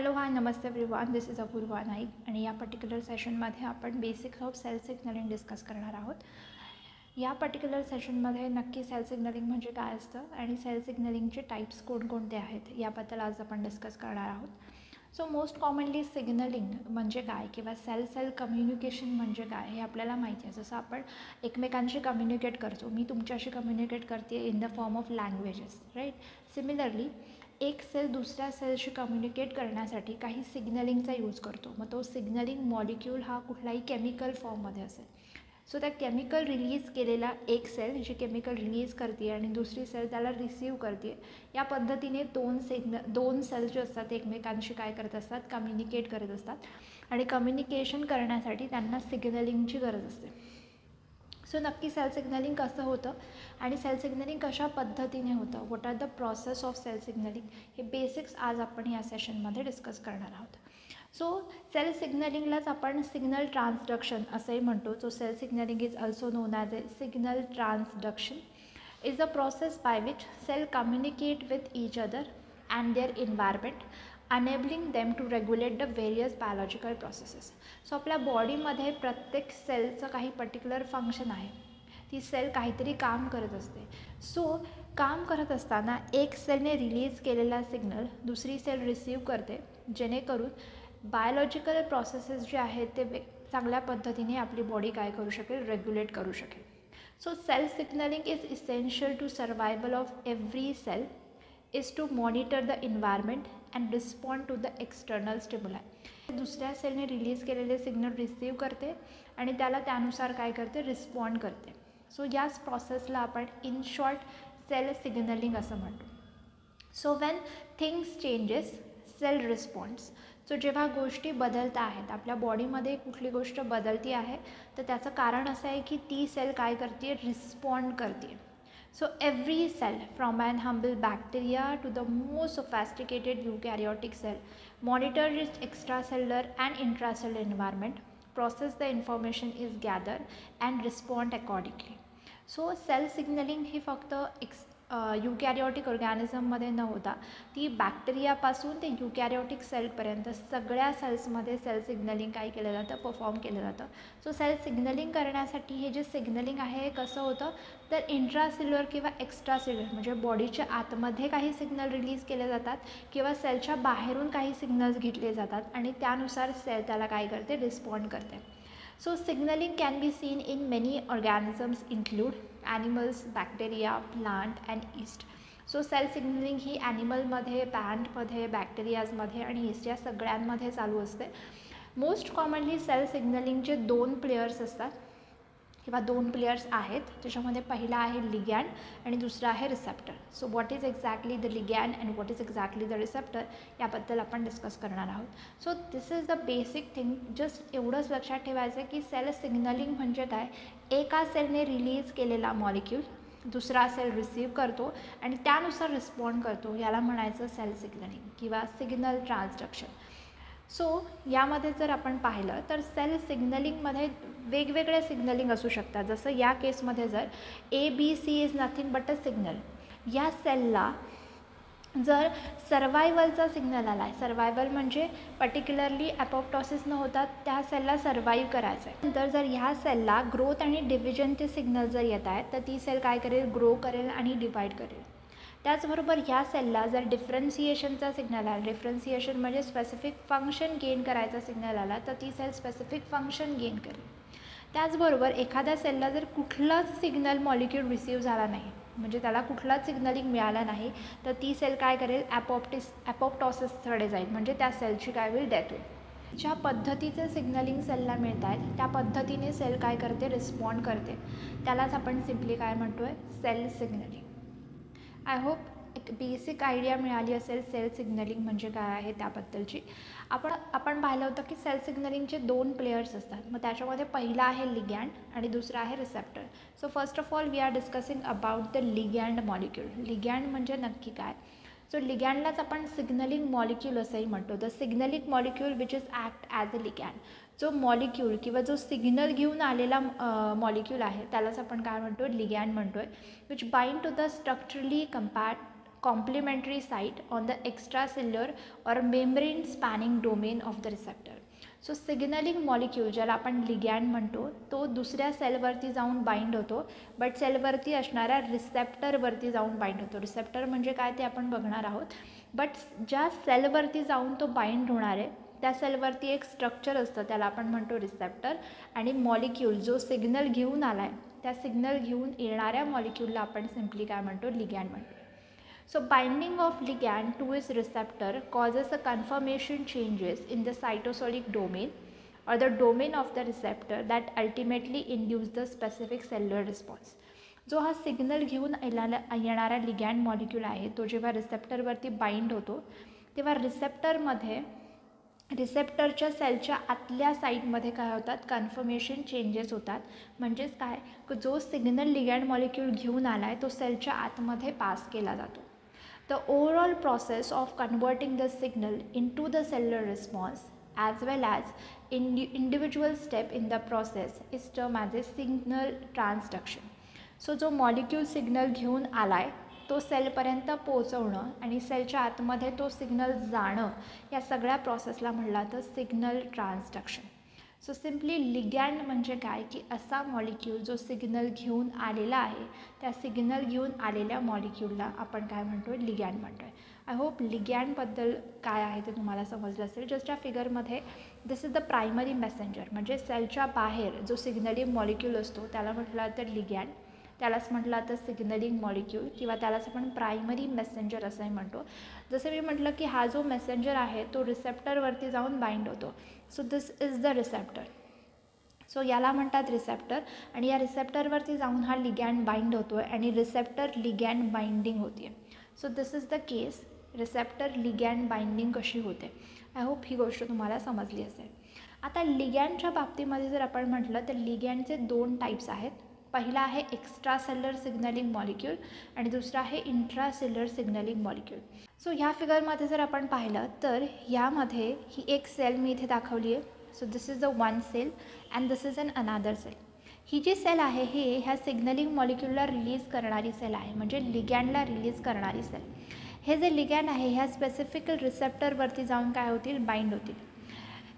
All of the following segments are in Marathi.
हॅलो हाय नमस्ते everyone, this is Apurva Naik आणि या पर्टिक्युलर सेशनमध्ये आपण basics of cell signalling discuss करणार आहोत. या पर्टिक्युलर सेशनमध्ये नक्की सेल सिग्नलिंग म्हणजे काय असतं आणि सेल सिग्नलिंगचे टाईप्स कोणकोणते आहेत याबद्दल आज आपण डिस्कस करणार आहोत. सो मोस्ट कॉमनली सिग्नलिंग म्हणजे काय किंवा सेल सेल कम्युनिकेशन म्हणजे काय हे आपल्याला माहिती आहे. जसं आपण एकमेकांशी कम्युनिकेट करतो, मी तुमच्याशी कम्युनिकेट करते in the form of languages, right. Similarly एक सेल दुसऱ्या सेलशी कम्युनिकेट करण्यासाठी काही सिग्नलिंगचा यूज करतो. मग तो सिग्नलिंग मॉलिक्यूल हा कुठलाही केमिकल फॉर्ममध्ये असेल. सो त्या केमिकल रिलीज केलेला एक सेल जी केमिकल रिलीज करते आणि दुसरी सेल त्याला रिसीव करते. या पद्धतीने दोन सेल्स जे असतात ते एकमेकांशी काय करत असतात, कम्युनिकेट करत असतात आणि कम्युनिकेशन करण्यासाठी त्यांना सिग्नलिंगची गरज असते. सो नक्की सेल सिग्नलिंग कसं होतं आणि सेल सिग्नलिंग कशा पद्धतीने होतं, what are the process of cell signalling, हे बेसिक्स आज आपण या सेशनमध्ये डिस्कस करणार आहोत. सो सेल सिग्नलिंगलाच आपण सिग्नल ट्रान्सडक्शन असंही म्हणतो. So cell signaling is also known as a signal transduction is a process by which cell communicate with each other and their environment, enabling them to regulate the various biological processes. So आपल्या बॉडीमध्ये प्रत्येक सेलचं काही पर्टिक्युलर फंक्शन आहे. ती सेल काहीतरी काम करत असते. सो काम करत असताना एक सेलने रिलीज केलेला सिग्नल दुसरी सेल रिसीव करते, जेणेकरून बायोलॉजिकल प्रोसेसेस जे आहेत ते चांगल्या पद्धतीने आपली बॉडी काय करू शकेल, रेग्युलेट करू शकेल. So cell signaling is essential to survival of every cell, is to monitor the environment and respond to the external stimuli. दुसऱ्या सेलने रिलीज केलेले सिग्नल रिसीव करते आणि त्याला त्यानुसार काय करते, रिस्पॉन्ड करते. सो याच प्रोसेसला आपण इन शॉर्ट सेल सिग्नलिंग असं म्हणतो. So when things changes cell responds. So जेव्हा गोष्टी बदलत आहेत, आपल्या बॉडीमध्ये कुठली गोष्ट बदलती आहे तर त्याचं कारण असं आहे की ती सेल काय करते, रिस्पॉन्ड करते. So every cell from an humble bacteria to the most sophisticated eukaryotic cell monitor its extracellular and intracellular environment, process the information is gather and respond accordingly. So cell signaling ही फक्त युकॅरियोटिक ऑर्गॅनिझममध्ये न होता ती बॅक्टेरियापासून ते युकॅरियोटिक सेलपर्यंत सगळ्या सेल्समध्ये सेल सिग्नलिंग काय केलं जातं, परफॉर्म केलं जातं. सो सेल सिग्नलिंग करण्यासाठी हे जे सिग्नलिंग आहे हे कसं होतं तर इंट्रासेल्युलर किंवा एक्स्ट्रासेल्युलर म्हणजे बॉडीच्या आतमध्ये काही सिग्नल रिलीज केले जातात किंवा सेलच्या बाहेरून काही सिग्नल्स घेतले जातात आणि त्यानुसार सेल त्याला काय करते, रिस्पॉन्ड करते. So signaling can be seen in many organisms include animals, bacteria, plant and yeast. So cell signaling ही ॲनिमलमध्ये, प्लांटमध्ये, बॅक्टेरियाजमध्ये आणि yeast या सगळ्यांमध्ये चालू असते. मोस्ट कॉमनली सेल सिग्नलिंगचे दोन प्लेयर्स असतात किंवा दोन प्लेयर्स आहेत, ज्याच्यामध्ये पहिला आहे लिगॅन्ड आणि दुसरा आहे receptor. So what is exactly the ligand and what is exactly the receptor याबद्दल आपण डिस्कस करणार आहोत. So this is the basic thing. Just एवढंच लक्षात ठेवायचं आहे की सेल सिग्नलिंग म्हणजे काय, एका सेलने रिलीज केलेला मॉलिक्यूल दुसरा सेल रिसीव करतो आणि त्यानुसार रिस्पॉन्ड करतो, याला म्हणायचं सेल सिग्नलिंग किंवा सिग्नल ट्रान्सडक्शन. सो यामध्ये जर आपण पाहिलं तर सेल सिग्नलिंगमध्ये वेगवेगळे सिग्नलिंग असू शकतात. जसं या केसमध्ये जर ABC is nothing but a signal, या सेलला जर सर्वायवलचा सिग्नल आला आहे, सर्वायवल म्हणजे पर्टिक्युलरली ॲपोप्टॉसिस न होता त्या सेलला सर्वाईव्ह करायचं आहे. नंतर जर ह्या सेलला ग्रोथ आणि डिव्हिजनचे सिग्नल जर येत आहेत तर ती सेल काय करेल, ग्रो करेल आणि डिवाईड करेल. त्याचबरोबर ह्या सेलला जर डिफरन्सिएशनचा सिग्नल आला, डिफरन्सिएशन म्हणजे स्पेसिफिक फंक्शन गेन करायचा सिग्नल आला तर ती सेल स्पेसिफिक फंक्शन गेन करेल. त्याचबरोबर एखाद्या सेलला जर कुठलाच सिग्नल मॉलिक्यूल रिसीव झाला नाही, म्हणजे त्याला कुठलाच सिग्नलिंग मिळाला नाही तर ती सेल काय करेल, ॲपोप्टॉसिसकडे जाईल, म्हणजे त्या सेलची काय होईल, डेथ होईल. ज्या पद्धतीचे सिग्नलिंग सेलला मिळत आहेत त्या पद्धतीने सेल काय करते, रिस्पॉन्ड करते. त्यालाच आपण सिम्पली काय म्हणतो आहे, सेल सिग्नलिंग. आय होप एक बेसिक आयडिया मिळाली असेल सेल सिग्नलिंग म्हणजे काय आहे त्याबद्दलची. आपण पाहिलं होतं की सेल सिग्नलिंगचे दोन प्लेयर्स असतात. मग त्याच्यामध्ये पहिला आहे लिगॅन्ड आणि दुसरा आहे receptor. So first of all we are discussing about the ligand molecule. Ligand म्हणजे नक्की काय. सो लिगॅन्डलाच आपण सिग्नलिंग मॉलिक्यूल असंही म्हणतो. The signalling molecule which is act as a ligand. जो मॉलिक्यूल किंवा जो सिग्नल घेऊन आलेला मॉलिक्यूल आहे त्यालाच आपण काय म्हणतो, लिगॅन्ड म्हणतो आहे. Which bind to the structurally complementary site on the extracellular or membrane spanning domain of the receptor. So signalling molecule ज्याला आपण लिगॅन्ड म्हणतो तो दुसऱ्या सेलवरती जाऊन बाइंड होतो, बट सेलवरती असणाऱ्या रिसेप्टरवरती जाऊन बाइंड होतो. रिसेप्टर म्हणजे काय ते आपण बघणार आहोत. बट ज्या सेलवरती जाऊन तो बाइंड होणार आहे त्या सेलवरती एक स्ट्रक्चर असतं, त्याला आपण म्हणतो रिसेप्टर. आणि मॉलिक्यूल जो सिग्नल घेऊन आला आहे त्या सिग्नल घेऊन येणाऱ्या मॉलिक्यूलला आपण सिम्पली काय म्हणतो, लिगॅन्ड म्हणतो. So binding of ligand to its receptor causes a conformation changes in the cytosolic domain or the domain of the receptor that ultimately induce the specific cellular response. जो हा सिग्नल घेऊन येणारा लिगॅन्ड मॉलिक्यूल आहे तो जेव्हा रिसेप्टरवरती बाइंड होतो तेव्हा रिसेप्टरच्या सेलच्या आतल्या साईडमध्ये काय होतात, कन्फर्मेशन चेंजेस होतात. म्हणजेच काय, जो सिग्नल लिगॅन्ड मॉलिक्यूल घेऊन आला आहे तो सेलच्या आतमध्ये पास केला जातो. The overall process of converting the signal into the cellular response as well as individual step in the process is termed as a signal transduction. So जो मॉलिक्यूल सिग्नल घेऊन आलाय तो सेलपर्यंत पोहोचवणं आणि सेलच्या आतमध्ये तो सिग्नल जाणं या सगळ्या प्रोसेसला म्हणलं तर सिग्नल ट्रान्सडक्शन. सो सिम्पली लिगॅन्ड म्हणजे काय की असा मॉलिक्यूल जो सिग्नल घेऊन आलेला आहे त्या सिग्नल घेऊन आलेल्या मॉलिक्यूलला आपण काय म्हणतो, लिगॅन्ड म्हणतो आहे. आय होप लिगॅन्डबद्दल काय आहे ते तुम्हाला समजलं असेल. जस्ट या फिगरमध्ये दिस इज द प्रायमरी मेसेंजर, म्हणजे सेलच्या बाहेर जो सिग्नलिंग मॉलिक्यूल असतो त्याला म्हटलं तर लिगॅन्ड, त्यालाच म्हटलं तर सिग्नलिंग मॉलिक्यूल किंवा त्यालाच आपण प्रायमरी मेसेंजर असंही म्हणतो. जसं मी म्हटलं की हा जो मेसेंजर आहे तो रिसेप्टरवरती जाऊन बाइंड होतो. So this is the receptor. So याला म्हणतात रिसेप्टर आणि या रिसेप्टरवरती जाऊन हा लिगॅन्ड बाइंड होतो आहे आणि रिसेप्टर लिगॅन्ड बाइंडिंग होती आहे. So this is the case, receptor ligand binding कशी होते. आय होप ही गोष्ट तुम्हाला समजली असेल. आता लिगॅन्डच्या बाबतीमध्ये जर आपण म्हटलं तर लिगॅन्डचे 2 टाईप्स आहेत. पहिला आहे एक्स्ट्रासेल्युलर सिग्नलिंग मॉलिक्यूल आणि दुसरा आहे इंट्रासेल्युलर सिग्नलिंग मॉलिक्यूल. सो ह्या फिगरमध्ये जर आपण पाहिलं तर यामध्ये ही एक सेल मी इथे दाखवली आहे. So this is the one cell and this is another cell. ही जी सेल आहे हे ह्या सिग्नलिंग मॉलिक्यूलला रिलीज करणारी सेल आहे, म्हणजे लिगॅन्डला रिलीज करणारी सेल. हे जे लिगॅन्ड आहे ह्या स्पेसिफिक रिसेप्टरवरती जाऊन काय होतील, बाइंड होतील.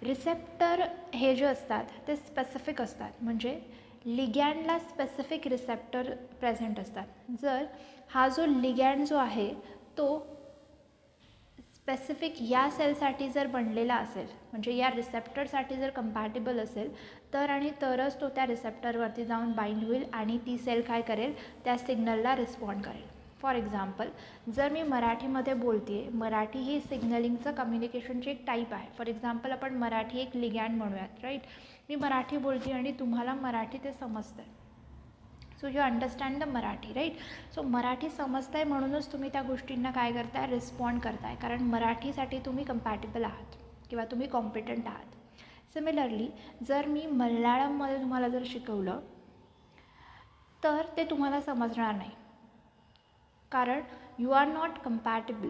रिसेप्टर हे जे असतात ते स्पेसिफिक असतात, म्हणजे लिगॅन्डला स्पेसिफिक रिसेप्टर प्रेझेंट असतात. जर हा जो लिगॅन्ड जो आहे तो स्पेसिफिक या सेलसाठी जर बनलेला असेल, म्हणजे या रिसेप्टरसाठी जर कंपॅटिबल असेल तर आणि तरच तो त्या रिसेप्टरवरती जाऊन बाइंड होईल आणि ती सेल काय करेल, त्या सिग्नलला रिस्पॉन्ड करेल. फॉर एक्झाम्पल, जर मी मराठीमध्ये बोलते आहे, मराठी ही सिग्नलिंगचं कम्युनिकेशनची एक टाईप आहे. फॉर एक्झाम्पल आपण मराठी एक लिगॅन्ड म्हणूयात, राईट. मी मराठी बोलते आणि तुम्हाला मराठी ते समजतं आहे. So you understand the Marathi, right. So Marathi समजतं आहे म्हणूनच तुम्ही त्या गोष्टींना काय करताय, रिस्पॉन्ड करताय, कारण मराठीसाठी तुम्ही कंपॅटिबल आहात किंवा तुम्ही कॉम्पिटंट आहात. सिमिलरली जर मी मल्याळममध्ये तुम्हाला जर शिकवलं तर ते तुम्हाला समजणार नाही, कारण you are not compatible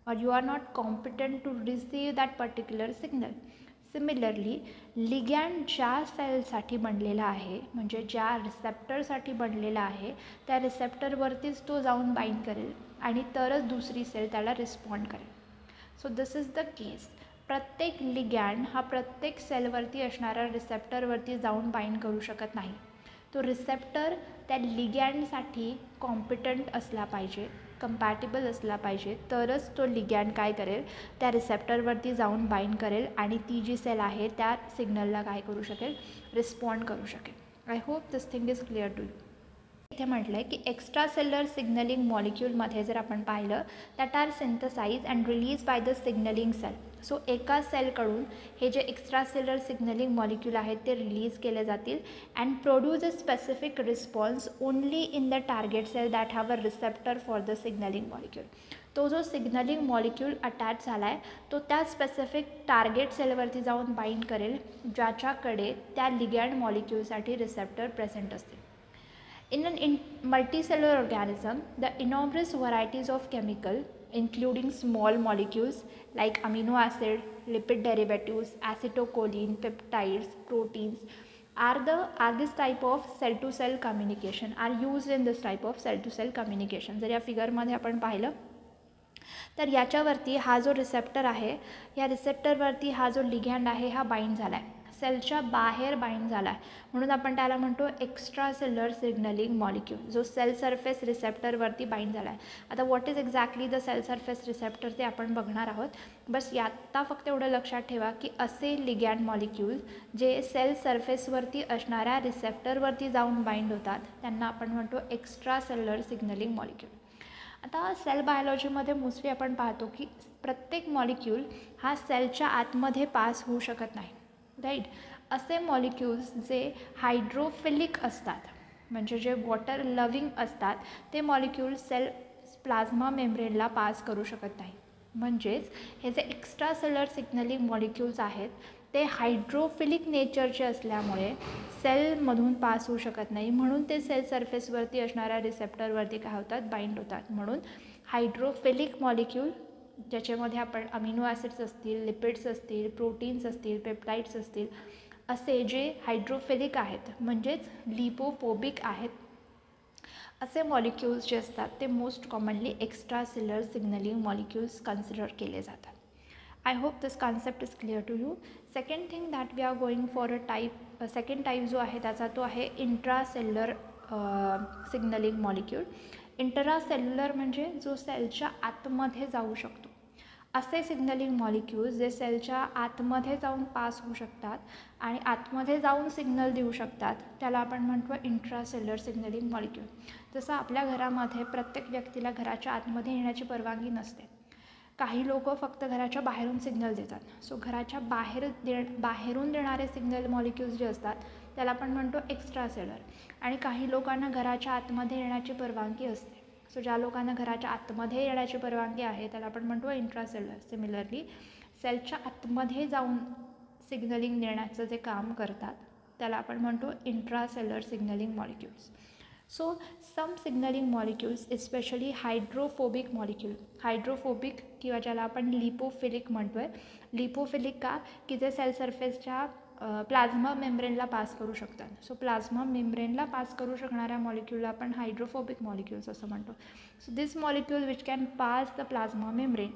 or you are not competent to receive that particular signal. Similarly ligand ज्या सेलसाठी बनलेला आहे, म्हणजे ज्या रिसेप्टरसाठी बनलेला आहे त्या रिसेप्टरवरतीच तो जाऊन बाइंड करेल आणि तरच दुसरी सेल त्याला रिस्पॉन्ड करेल. सो दिस इज द केस. प्रत्येक लिगॅन्ड हा प्रत्येक सेलवरती असणाऱ्या रिसेप्टरवरती जाऊन बाइंड करू शकत नाही. तो रिसेप्टर त्या लिगॅन्डसाठी कॉम्पिटंट असला पाहिजे, कंपॅटिबल असला पाहिजे, तरच तो लिगॅन्ड काय करेल, त्या रिसेप्टरवरती जाऊन बाइंड करेल आणि ती जी सेल आहे त्या सिग्नलला काय करू शकेल, रिस्पॉन्ड करू शकेल. I hope this thing is clear to you. इथे म्हटलं आहे की एक्स्ट्रासेल्युलर सिग्नलिंग मॉलिक्यूलमध्ये जर आपण पाहिलं that are synthesize and release by the signalling cell. So एका सेलकडून हे जे एक्स्ट्रासेल्युलर सिग्नलिंग मॉलिक्यूल आहेत ते रिलीज केले जातील and produce a specific response only in the target cell that have a receptor for the signalling molecule. तो जो सिग्नलिंग मॉलिक्यूल अटॅच झाला आहे तो त्या स्पेसिफिक टार्गेट सेलवरती जाऊन बाइंड करेल ज्याच्याकडे त्या लिगॅन्ड मॉलिक्यूलसाठी रिसेप्टर प्रेझेंट असतील. In an multicellular organism, the enormous varieties of chemical, including small molecules like amino acid, lipid derivatives, acetylcholine, peptides, proteins, are this type of cell-to-cell communication, are used in this type of cell-to-cell communication. जर या फिगरमध्ये आपण पाहिलं तर याच्यावरती हा जो रिसेप्टर आहे, या रिसेप्टरवरती हा जो लिगॅंड आहे हा बाइंड झाला आहे, सेलच्या बाहेर बाइंड झाला आहे, म्हणून आपण त्याला म्हणतो एक्स्ट्रा सेल्युलर सिग्नलिंग मॉलिक्यूल, जो सेल सरफेस रिसेप्टरवरती बाइंड झाला आहे. आता what is exactly the cell surface receptor ते आपण बघणार आहोत. बस याता फक्त एवढं लक्षात ठेवा की असे लिगॅंड मॉलिक्यूल जे सेल सरफेसवरती असणाऱ्या रिसेप्टरवरती जाऊन बाइंड होतात त्यांना आपण म्हणतो एक्स्ट्रा सेल्युलर सिग्नलिंग मॉलिक्यूल. आता सेल बायोलॉजीमध्ये मोस्टली आपण पाहतो की प्रत्येक मॉलिक्यूल हा सेलच्या आतमध्ये पास होऊ शकत नाही, राईट. असे मॉलिक्यूल्स जे हायड्रोफिलिक असतात, म्हणजे जे वॉटर लविंग असतात, ते मॉलिक्यूल सेल प्लाझ्मा मेम्ब्रेनला पास करू शकत नाही. म्हणजेच हे जे एक्स्ट्रा सेल्युलर सिग्नलिंग मॉलिक्यूल्स आहेत ते हायड्रोफिलिक नेचरचे असल्यामुळे सेलमधून पास होऊ शकत नाही, म्हणून ते सेल सरफेसवरती असणाऱ्या रिसेप्टरवरती काय होतात, बाइंड होतात. म्हणून हायड्रोफिलिक मॉलिक्यूल ज्याच्यामध्ये आपण अमिनो ॲसिड्स असतील, लिपिड्स असतील, प्रोटीन्स असतील, पेप्टाइड्स असतील, असे जे हायड्रोफिलिक आहेत म्हणजेच लिपोफोबिक आहेत, असे मॉलिक्यूल्स जे असतात ते most commonly extra cellular signalling molecules consider केले जातात. I hope this concept is clear to you. Second thing that we are going for a type, second type जो आहे त्याचा तो आहे इंट्रासेल्युलर सिग्नलिंग मॉलिक्यूल. इंट्रासेल्युलर म्हणजे जो सेलच्या आतमध्ये जाऊ शकतो. असे सिग्नलिंग मॉलिक्यूल्स जे सेलच्या आतमध्ये जाऊन पास होऊ शकतात आणि आतमध्ये जाऊन सिग्नल देऊ शकतात त्याला आपण म्हणतो इंट्रासेल्युलर सिग्नलिंग मॉलिक्यूल. जसं आपल्या घरामध्ये प्रत्येक व्यक्तीला घराच्या आतमध्ये येण्याची परवानगी नसते. काही लोक फक्त घराच्या बाहेरून सिग्नल देतात. सो घराच्या बाहेरून देणारे सिग्नल मॉलिक्यूल्स जे असतात त्याला आपण म्हणतो एक्स्ट्रा सेल्युलर. आणि काही लोकांना घराच्या आतमध्ये येण्याची परवानगी असते. सो ज्या लोकांना घराच्या आतमध्ये येण्याची परवानगी आहे त्याला आपण म्हणतो इंट्रासेल्युलर. सिमिलरली सेलच्या आतमध्ये जाऊन सिग्नलिंग देण्याचं जे काम करतात त्याला आपण म्हणतो intracellular signaling molecules. So some signaling molecules especially hydrophobic molecule, hydrophobic किंवा ज्याला आपण लिपोफिलिक म्हणतो आहे. लिपोफिलिक का की जे सेल सरफेसच्या प्लाझ्मा मेम्ब्रेनला पास करू शकतात. सो प्लाझ्मा मेम्ब्रेनला पास करू शकणाऱ्या मॉलिक्यूलला आपण हायड्रोफोबिक मॉलिक्यूल्स असं म्हणतो. So this molecule which can pass the plasma membrane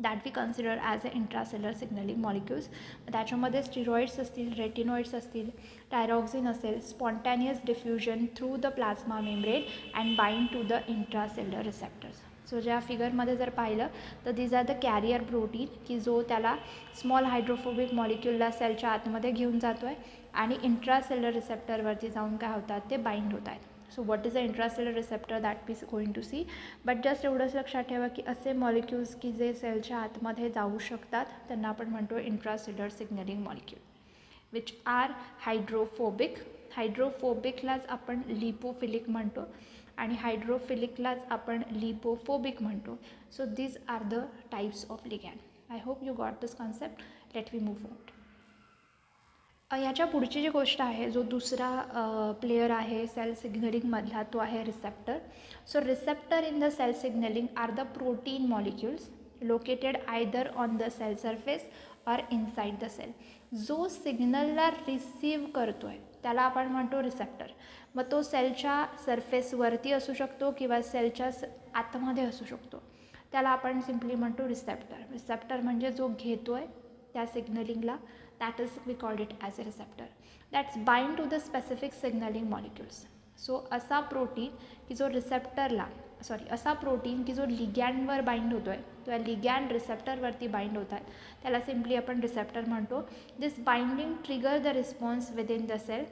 that we consider as a intracellular signaling molecules. त्याच्यामध्ये स्टिरॉइड्स असतील, रेटिनॉइड्स असतील, टायरॉक्झिन असेल, spontaneous diffusion through the plasma membrane and bind to the intracellular receptors. So ज्या फिगरमध्ये जर पाहिलं तर these are the carrier protein की जो त्याला स्मॉल हायड्रोफोबिक मॉलिक्यूलला सेलच्या आतमध्ये घेऊन जातो आहे आणि इंट्रासेल्युलर रिसेप्टरवरती जाऊन काय होतात ते बाइंड होत आहेत. So what is a intracellular receptor that we going to see. But just एवढंच लक्षात ठेवा की असे मॉलिक्यूल्स की जे सेलच्या आतमध्ये जाऊ शकतात त्यांना आपण म्हणतो intracellular signaling molecule which are hydrophobic. हायड्रोफोबिकलाच आपण लिपोफिलिक म्हणतो आणि हायड्रोफिलिकलाच आपण लिपोफोबिक म्हणतो. So these are the types of ligand. I hope you got this concept. Let we move forward. याच्या पुढची जी गोष्ट आहे, जो दुसरा प्लेयर आहे सेल सिग्नलिंगमधला, तो आहे receptor. So receptor in the cell signaling are the protein molecules located either on the cell surface or inside the cell. जो सिग्नलला रिसीव करतो आहे त्याला आपण म्हणतो रिसेप्टर. मग तो सेलच्या सरफेसवरती असू शकतो किंवा सेलच्या आतमध्ये असू शकतो. त्याला आपण सिम्पली म्हणतो रिसेप्टर. रिसेप्टर म्हणजे जो घेतो आहे त्या सिग्नलिंगला, that is we called it as a receptor that's bind to the specific signaling molecules. So असा प्रोटीन की जो रिसेप्टरला असा प्रोटीन की जो लिगॅंडवर बाइंड होतो आहे, तो लिगॅंड रिसेप्टरवरती बाइंड होत आहे, त्याला सिम्पली आपण रिसेप्टर म्हणतो. This binding trigger the response within the cell,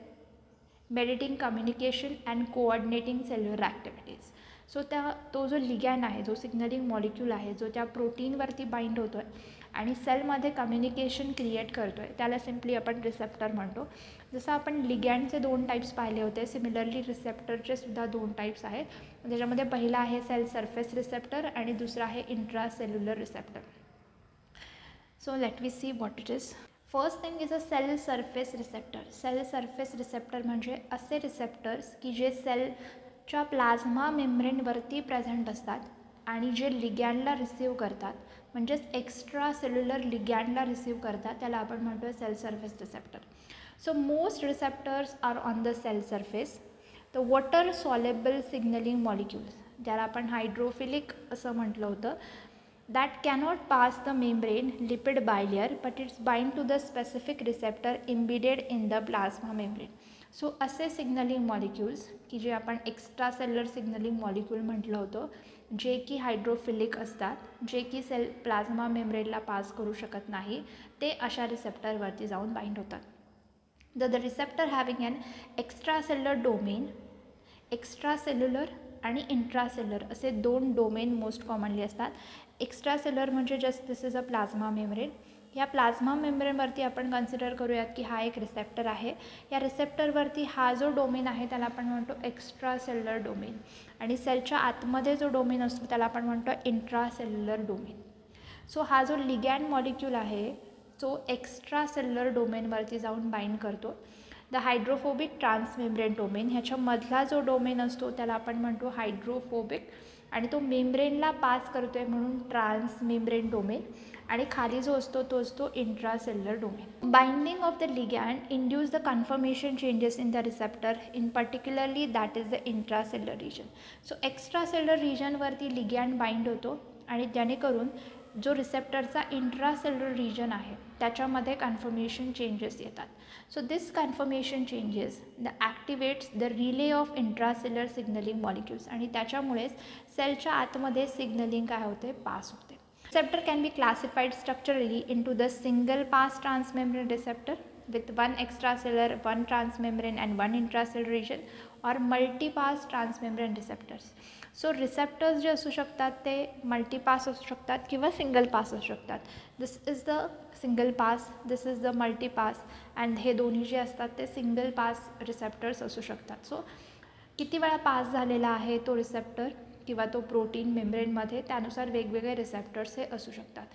meditating communication and coordinating cellular activities. So तो जो लिगॅंड आहे, जो सिग्नलिंग मॉलिक्यूल आहे, जो त्या प्रोटीनवरती बाइंड होतो आहे आणि सेलमध्ये कम्युनिकेशन क्रिएट करतो आहे, त्याला सिम्पली आपण रिसेप्टर म्हणतो. जसं आपण लिगॅंडचे 2 टाईप्स पाहिले होते, सिमिलरली रिसेप्टरचे सुद्धा 2 टाईप्स आहेत. त्याच्यामध्ये पहिला आहे सेल सरफेस रिसेप्टर आणि दुसरा आहे intracellular receptor. So let we see what it is. First thing is a cell surface receptor. Cell surface receptor म्हणजे असे रिसेप्टर्स की जे सेलच्या प्लाझ्मा मेम्ब्रेनवरती प्रेझेंट असतात आणि जे लिगॅंडला रिसीव करतात, म्हणजेच एक्स्ट्रा सेल्युलर लिगॅंडला रिसीव करतात, त्याला आपण म्हणतो cell surface receptor. So most receptors are on the cell surface. The water soluble signaling molecules, ज्याला आपण हायड्रोफिलिक असं म्हटलं होतं, that cannot pass the membrane lipid bilayer but it's bind to the specific receptor embedded in the plasma membrane. So असे सिग्नलिंग मॉलिक्यूल्स की जे आपण एक्स्ट्रा सेल्युलर सिग्नलिंग मॉलिक्यूल म्हटलं होतं, जे की हायड्रोफिलिक असतात, जे की सेल प्लाझ्मा मेम्ब्रेनला पास करू शकत नाही, ते अशा रिसेप्टरवरती जाऊन बाइंड होतात. The receptor having an extra cellular domain, extra cellular आणि इंट्रासेल्युलर असे 2 डोमेन मोस्ट कॉमनली असतात. एक्स्ट्रा सेल्युलर म्हणजे just this is a plasma membrane. या प्लाझ्मा मेम्ब्रेनवरती आपण कन्सिडर करूयात की हा एक रिसेप्टर आहे. या रिसेप्टरवरती हा जो डोमेन आहे त्याला आपण म्हणतो एक्स्ट्रा सेल्युलर डोमेन, आणि सेलच्या आतमध्ये जो डोमेन असतो त्याला आपण म्हणतो इंट्रासेल्युलर डोमेन. सो हा जो लिगॅंड मॉलिक्यूल आहे तो एक्स्ट्रा सेल्युलर डोमेनवरती जाऊन बाइंड करतो. द हायड्रोफोबिक ट्रान्समेम्ब्रेन डोमेन, ह्याच्यामधला जो डोमेन असतो त्याला आपण म्हणतो हायड्रोफोबिक, आणि तो मेम्ब्रेनला पास करतो आहे म्हणून ट्रान्समेम्ब्रेन डोमेन, आणि खाली जो असतो तो असतो intracellular domain. Binding of the ligand induce the conformation changes in the receptor, in particularly that is the intracellular region. So extracellular रिजनवरती लिगॅंड बाइंड होतो आणि जेणेकरून जो रिसेप्टरचा इंट्रासेल्युलर रिजन आहे त्याच्यामध्ये कन्फर्मेशन चेंजेस येतात. So this conformation changes the activates the relay of intracellular signaling molecules, आणि त्याच्यामुळेच सेलच्या आतमध्ये सिग्नलिंग काय होते, पास होते. Receptor can be classified structurally into the single pass transmembrane receptor with one extracellular, one transmembrane and one intracellular region, or multipass transmembrane receptors. So receptors जे असू शकतात ते मल्टीपास असू शकतात किंवा सिंगल पास असू शकतात. This is the single pass, this is the multipass, and हे दोन्ही जे असतात ते सिंगल पास रिसेप्टर्स असू शकतात. सो किती वेळा पास झालेला आहे तो रिसेप्टर किंवा तो प्रोटीन मेम्ब्रेनमध्ये, त्यानुसार वेगवेगळे रिसेप्टर्स हे असू शकतात.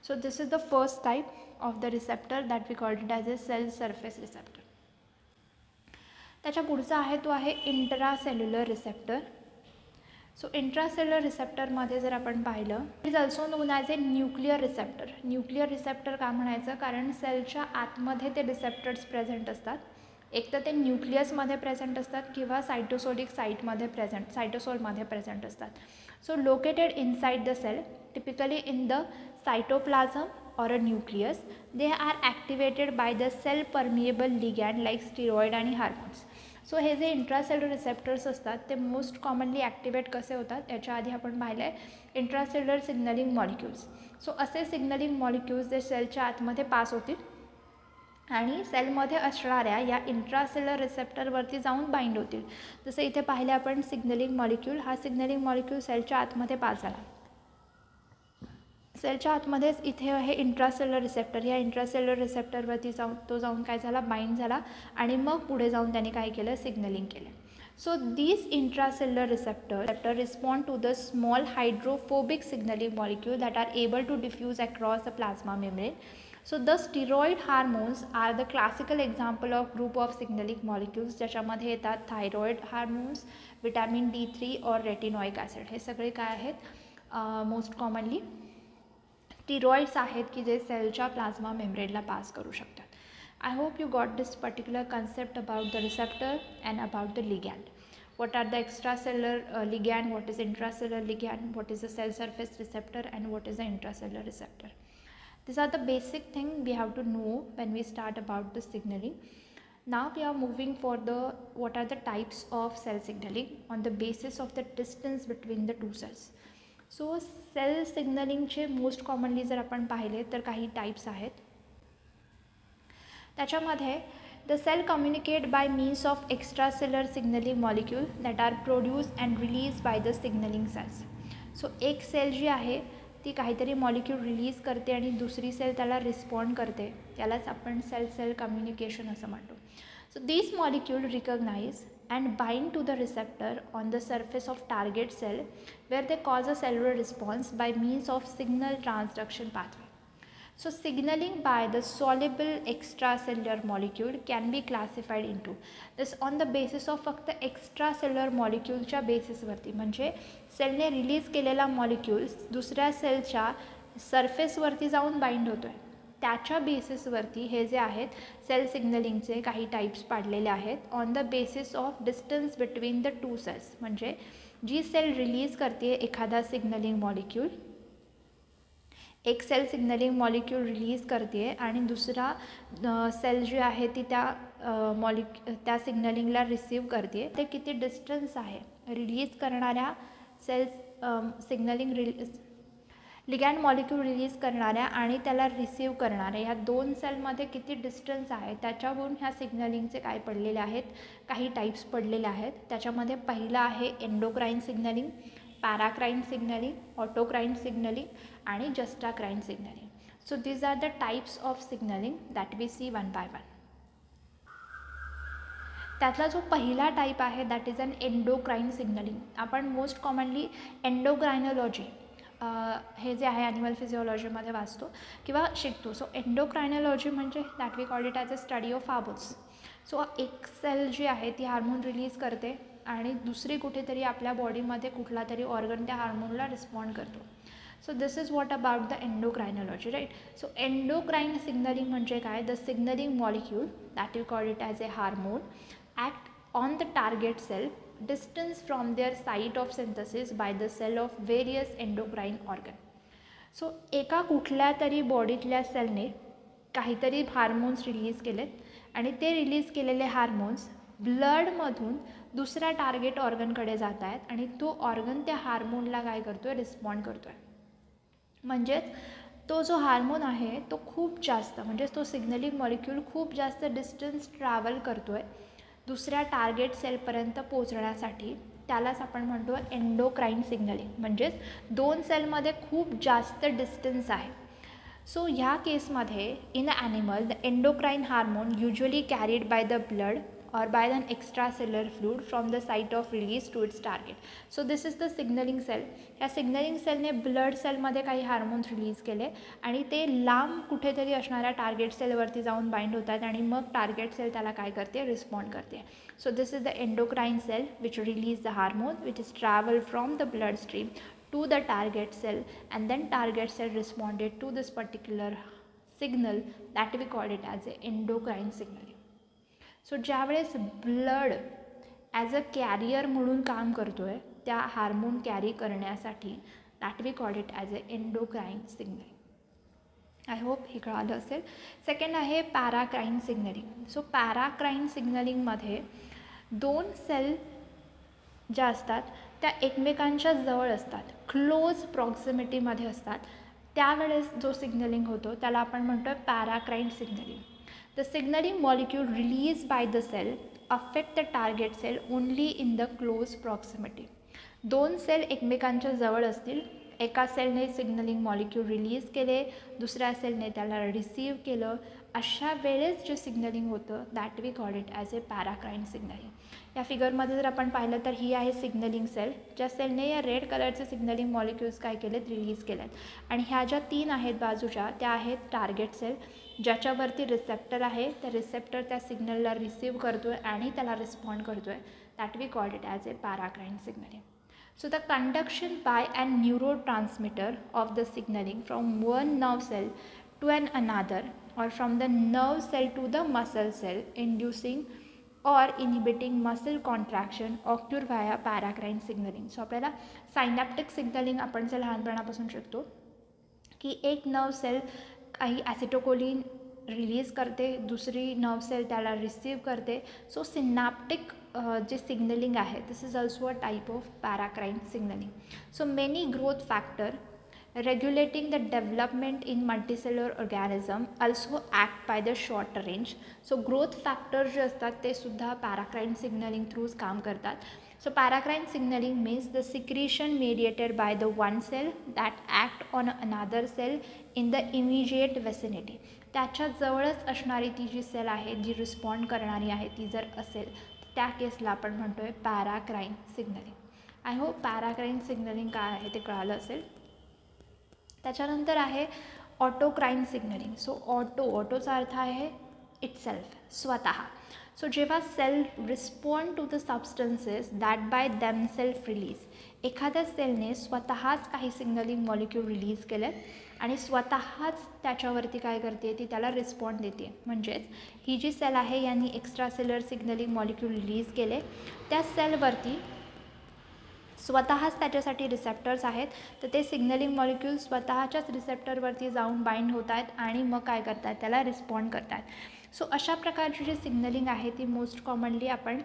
So this is the first type of the receptor that we called it as a cell surface receptor. त्याच्या पुढचा आहे तो आहे इंट्रासेल्युलर रिसेप्टर. सो इंट्रासेल्युलर रिसेप्टरमध्ये जर आपण पाहिलं, it is also known as a nuclear receptor. Nuclear receptor का म्हणायचं, कारण सेलच्या आतमध्ये ते रिसेप्टर्स प्रेझेंट असतात. एक तर ते न्यूक्लियसमध्ये प्रेझेंट असतात किंवा सायटोसोलिक सायटोसोलमध्ये प्रेझेंट असतात. So located inside the cell, typically in the cytoplasm or a nucleus, they are activated by the cell permeable ligand like steroid आणि हार्मोन्स. सो हे जे इंट्रासेल्युलर रिसेप्टर्स असतात ते मोस्ट कॉमनली ॲक्टिवेट कसे होतात, याच्या आधी आपण पाहिलं आहे इंट्रासेल्युलर सिग्नलिंग मॉलिक्यूल्स. सो असे सिग्नलिंग मॉलिक्यूल्स जे सेलच्या आतमध्ये पास होतील आणि सेलमध्ये असणाऱ्या या इंट्रासेल्युलर रिसेप्टरवरती जाऊन बाइंड होतील. जसं इथे पाहिले आपण सिग्नलिंग मॉलिक्यूल, हा सिग्नलिंग मॉलिक्यूल सेलच्या आतमध्ये पास झाला. सेलच्या आतमध्येच इथे हे इंट्रासेल्युलर रिसेप्टर, या इंट्रासेल्युलर रिसेप्टरवरती जाऊन काय झाला, बाइंड झाला, आणि मग पुढे जाऊन त्याने काय केलं, सिग्नलिंग केलं. So these intracellular receptor respond to the small hydrophobic signaling molecule that are able to diffuse across the plasma membrane. So the steroid hormones are the classical example of group of signaling molecules, ज्याच्यामध्ये येतात थायरॉइड हार्मोन्स, विटॅमिन D3 और रेटिनॉइक ॲसिड. हे सगळे काय आहेत, मोस्ट कॉमनली स्टिरॉइड्स आहेत की जे सेलच्या प्लाझ्मा मेम्ब्रेनला पास करू शकतात. I hope you got this particular concept about the receptor and about the ligand. what are the extracellular ligand, what is intracellular ligand, what is the cell surface receptor, and what is the intracellular receptor. These are the basic things we have to know when we start about the signaling. Now we are moving for the what are the types of cell signaling on the basis of the distance between the two cells. So cell signaling चे most commonly जर आपण पाहिले तर काही types आहेत. त्याच्यामध्ये the cell communicate by means of extracellular signaling molecule that are produced and released by the signaling cells. So एक cell जी आहे ती काहीतरी molecule release करते आणि दुसरी cell त्याला respond करते, यालाच आपण cell communication असं म्हणतो. So these molecule recognize and bind to the receptor on the surface of target cell where they cause a cellular response by means of signal transduction pathway. So signaling by the soluble extracellular molecule can be classified into this on the basis of फक्त extracellular moleculeच्या बेसिसवरती, म्हणजे सेलने रिलीज केलेला मॉलिक्यूल्स दुसऱ्या सेलच्या सरफेसवरती जाऊन बाइंड होतो आहे, त्याच्या बेसिसवरती हे जे आहेत सेल सिग्नलिंगचे काही टाईप्स पाडलेले आहेत on the basis of distance between the two cells. म्हणजे जी सेल रिलीज करते एखादा सिग्नलिंग मॉलिक्यूल एक सेल सिग्नलिंग मॉलिक्यूल रिलीज करते आहे आणि दुसरा सेल जी आहे ती त्या सिग्नलिंगला रिसीव करते. ते किती डिस्टन्स आहे रिलीज करणाऱ्या सिग्नलिंग लिगॅंड मॉलिक्यूल रिलीज करणाऱ्या आणि त्याला रिसीव करणाऱ्या ह्या दोन सेलमध्ये किती डिस्टन्स आहे त्याच्यावरून ह्या सिग्नलिंगचे काय पडलेले आहेत, काही टाईप्स पडलेले आहेत. त्याच्यामध्ये पहिलं आहे endocrine signaling, paracrine signaling, autocrine signaling आणि juxtacrine signaling. So these are the types of signaling that we see one by one. त्यातला जो पहिला टाईप आहे that is an endocrine signaling. आपण मोस्ट कॉमनली एंडोक्रायनॉलॉजी हे जे आहे ॲनिमल फिजिओलॉजीमध्ये वाचतो किंवा शिकतो. सो एंडोक्रायनॉलॉजी म्हणजे that we call it as a study of hormones. So एक सेल जी आहे ती हार्मोन रिलीज करते आणि दुसरी कुठेतरी आपल्या बॉडीमध्ये कुठला तरी ऑर्गन त्या हार्मोनला रिस्पॉन्ड करतो. So this is what about the endocrinology, right. So endocrine signaling म्हणजे काय, the signalling molecule that we call it as a hormone act on the target cell distance from their site of synthesis by the cell of various endocrine organ. So एका कुठल्या तरी बॉडीतल्या सेलने काहीतरी हार्मोन्स रिलीज केलेत आणि ते रिलीज केलेले हार्मोन्स ब्लडमधून दुसऱ्या टार्गेट ऑर्गनकडे जात आहेत आणि तो ऑर्गन त्या हार्मोनला काय करतो आहे, रिस्पॉन्ड करतो आहे. म्हणजेच तो जो हार्मोन आहे तो खूप जास्त म्हणजेच तो सिग्नलिंग मॉलिक्यूल खूप जास्त डिस्टन्स ट्रॅव्हल करतो आहे दुसऱ्या टार्गेट सेलपर्यंत पोचण्यासाठी. त्यालाच आपण म्हणतो एंडोक्राइन सिग्नलिंग. म्हणजेच दोन सेलमध्ये खूप जास्त डिस्टन्स आहे. सो ह्या केसमध्ये in a animal the endocrine hormone usually carried by the blood or by an extracellular fluid from the site of release to its target. So this is the signaling cell. या सिग्नलिंग सेलने ब्लड सेलमध्ये काही हार्मोन्स रिलीज केले आणि ते लांब कुठेतरी असणाऱ्या टार्गेट सेलवरती जाऊन बाइंड होतात आणि मग टार्गेट सेल त्याला काय करते, रिस्पॉन्ड करते. So this is the endocrine cell which release the hormone which is travel from the blood stream to the target cell and then target cell responded to this particular signal that we call it as a endocrine signaling. So ज्यावेळेस ब्लड ॲज अ कॅरियर म्हणून काम करतो आहे त्या हार्मोन कॅरी करण्यासाठी that we call it as a endocrine signaling. I hope हे कळालं असेल. सेकंड आहे पॅराक्राइन सिग्नलिंग. सो पॅराक्राइन सिग्नलिंगमध्ये दोन सेल ज्या असतात त्या एकमेकांच्या जवळ असतात, क्लोज प्रॉक्सिमिटीमध्ये असतात. त्यावेळेस जो सिग्नलिंग होतो त्याला आपण म्हणतो पॅराक्राइन signalling. The signaling molecule released by the cell affect the target cell only in the close proximity. दोन सेल एकमेकांच्या जवळ असतील, एका सेलने सिग्नलिंग मॉलिक्यूल रिलीज केले, दुसऱ्या सेलने त्याला रिसीव केलं, अशा वेळेस जे सिग्नलिंग होतं that we call it as a paracrine signaling. या फिगरमध्ये जर आपण पाहिलं तर ही आहे सिग्नलिंग सेल, ज्या सेलने या रेड कलरचे सिग्नलिंग मॉलिक्यूल्स काय केलेत, रिलीज केलेत. आणि ह्या ज्या तीन आहेत बाजूच्या त्या आहेत टार्गेट सेल, ज्याच्यावरती रिसेप्टर आहे. त्या रिसेप्टर त्या सिग्नलला रिसीव करतो आहे आणि त्याला रिस्पॉन्ड करतो आहे. That we call it as a paracrine signaling. So the conduction by a neurotransmitter of the signaling from one nerve cell to another or from the nerve cell to the muscle cell inducing or inhibiting muscle contraction occur via paracrine signaling. So आपल्याला सायनॅप्टिक सिग्नलिंग आपण जे लहानपणापासून शिकतो की एक नर्व सेल काही ॲसिटोकोलिन रिलीज करते, दुसरी नर्व सेल त्याला रिसीव करते. सो सिनॅप्टिक जे सिग्नलिंग आहे this is also a type of paracrine signaling. So many growth factor regulating the development in multicellular organism also act by the short range. So growth factors जे असतात ते सुद्धा पॅराक्राइन सिग्नलिंग थ्रूज काम करतात. So paracrine signaling means the secretion mediated by the one cell that act on another cell in the immediate vicinity. त्याच्या जवळच असणारी ती जी सेल आहे जी रिस्पॉन्ड करणारी आहे ती जर असेल त्या केसला आपण म्हणतोय पॅराक्राइन सिग्नलिंग. आय होप पॅराक्राइन सिग्नलिंग काय आहे ते कळालं असेल. त्याच्यानंतर आहे ऑटोक्राइन सिग्नलिंग. सो ऑटोचा अर्थ आहे इटसेल्फ, स्वतः. सो जेव्हा cell respond to the substances that by themselves release, एखाद्या सेलने स्वतःच काही सिग्नलिंग मॉलिक्यूल रिलीज केले आणि स्वतःच त्याच्यावरती काय करते ती त्याला रिस्पॉन्ड देते. म्हणजेच ही जी सेल आहे यांनी extra cellular signalling molecule release केले, त्या सेलवरती स्वतःच त्याच्यासाठी रिसेप्टर्स आहेत, तर ते सिग्नलिंग मॉलिक्यूल स्वतःच्याच रिसेप्टरवरती जाऊन बाइंड होत आहेत आणि मग काय करत आहेत, त्याला रिस्पॉन्ड करत आहेत. सो अशा प्रकारची जी सिग्नलिंग आहे ती मोस्ट कॉमनली आपण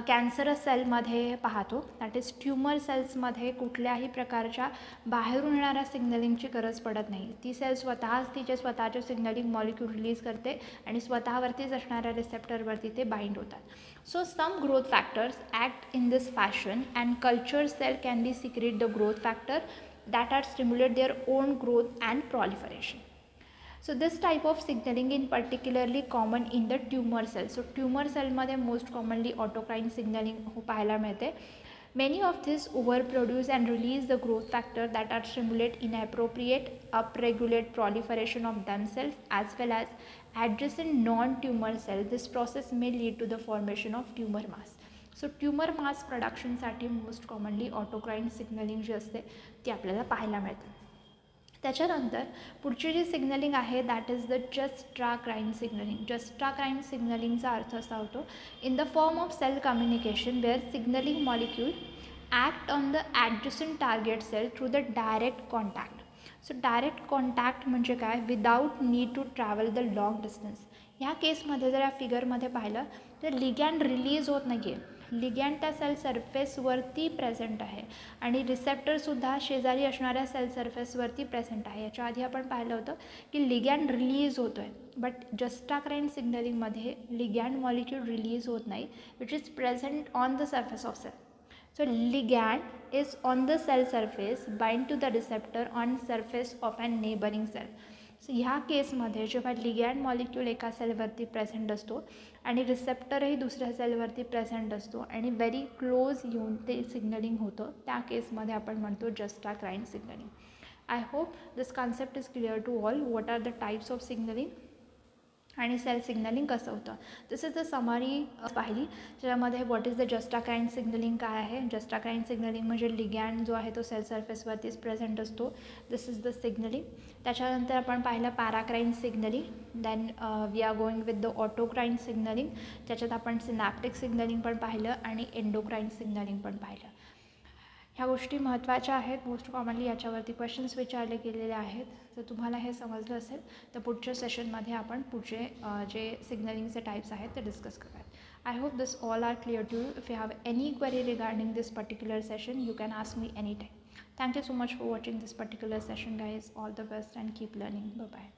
कॅन्सरस सेलमध्ये पाहतो. दॅट इज ट्यूमर सेल्समध्ये कुठल्याही प्रकारच्या बाहेरून येणाऱ्या सिग्नलिंगची गरज पडत नाही. ती सेल स्वतःच तिचे स्वतःचे सिग्नलिंग मॉलिक्यूल रिलीज करते आणि स्वतःवरतीच असणाऱ्या रिसेप्टरवरती ते बाइंड होतात. So some growth factors act in this fashion and culture cell can be secrete the growth factor that are stimulate their own growth and proliferation. So this type of signaling in particularly common in the tumor cell. So tumor cell मध्ये most commonly autocrine signaling पाहायला मिळते. Many of these overproduce and release the growth factor that are stimulate inappropriate upregulate proliferation of themselves as well as adjacent non-tumor cell. This process may lead to the formation of tumor mass. So tumor mass प्रोडक्शनसाठी मोस्ट कॉमनली ऑटोक्राइन सिग्नलिंग जी असते ती आपल्याला पाहायला मिळते. त्याच्यानंतर पुढची जी सिग्नलिंग आहे that is the juxtacrine signaling. Juxtacrine सिग्नलिंगचा अर्थ असा होतो in the form of cell communication where signaling molecule act on the adjacent target cell through the direct contact. So direct contact म्हणजे काय, without need to travel the long distance. ह्या केसमध्ये जर या फिगरमध्ये पाहिलं तर लिगॅन्ड रिलीज होत नाही आहे, लिगॅन्ड त्या सेल सरफेसवरती प्रेझेंट आहे आणि रिसेप्टरसुद्धा शेजारी असणाऱ्या सेल सरफेसवरती प्रेझेंट आहे. याच्या आधी आपण पाहिलं होतं की लिगॅन्ड रिलीज होतो आहे, बट जस्ट्राक्राइन सिग्नलिंगमध्ये लिगॅन्ड मॉलिक्यूल रिलीज होत नाही, which is present on the surface of cell. So ligand is on the cell surface bind to the receptor on surface of an neighboring cell. So ह्या केसमध्ये जेव्हा लिगॅन्ड मॉलिक्यूल एका सेलवरती प्रेझेंट असतो आणि रिसेप्टरही दुसऱ्या सेलवरती प्रेझेंट असतो आणि व्हेरी क्लोज येऊन ते सिग्नलिंग होतं, त्या केसमध्ये आपण म्हणतो juxtacrine signaling. I hope this concept is clear to all. What are the types of signaling आणि सेल सिग्नलिंग कसं होतं. दिस इज द समरी पाहिली, ज्यामध्ये what is the juxtacrine signaling काय आहे. जस्ट्राक्राइन सिग्नलिंग म्हणजे लिगॅन्ड जो आहे तो सेल सरफेसवरतीच प्रेझेंट असतो. This is the signaling. त्याच्यानंतर आपण पाहिलं paracrine signaling. Then we are going with the autocrine signaling. त्याच्यात आपण सिनॅप्टिक सिग्नलिंग पण पाहिलं आणि एंडोक्राइन सिग्नलिंग पण पाहिलं. ह्या गोष्टी महत्त्वाच्या आहेत. मोस्ट कॉमनली याच्यावरती क्वेश्चन्स विचारले गेलेले आहेत. जर तुम्हाला हे समजलं असेल तर पुढच्या सेशनमध्ये आपण पुढचे जे सिग्नलिंगचे टाईप्स आहेत ते डिस्कस करूयात. I hope this all are clear to you. If you have any query regarding this particular session you can ask me any time. Thank you so much for watching this particular session guys. All the best and keep learning. Bye bye.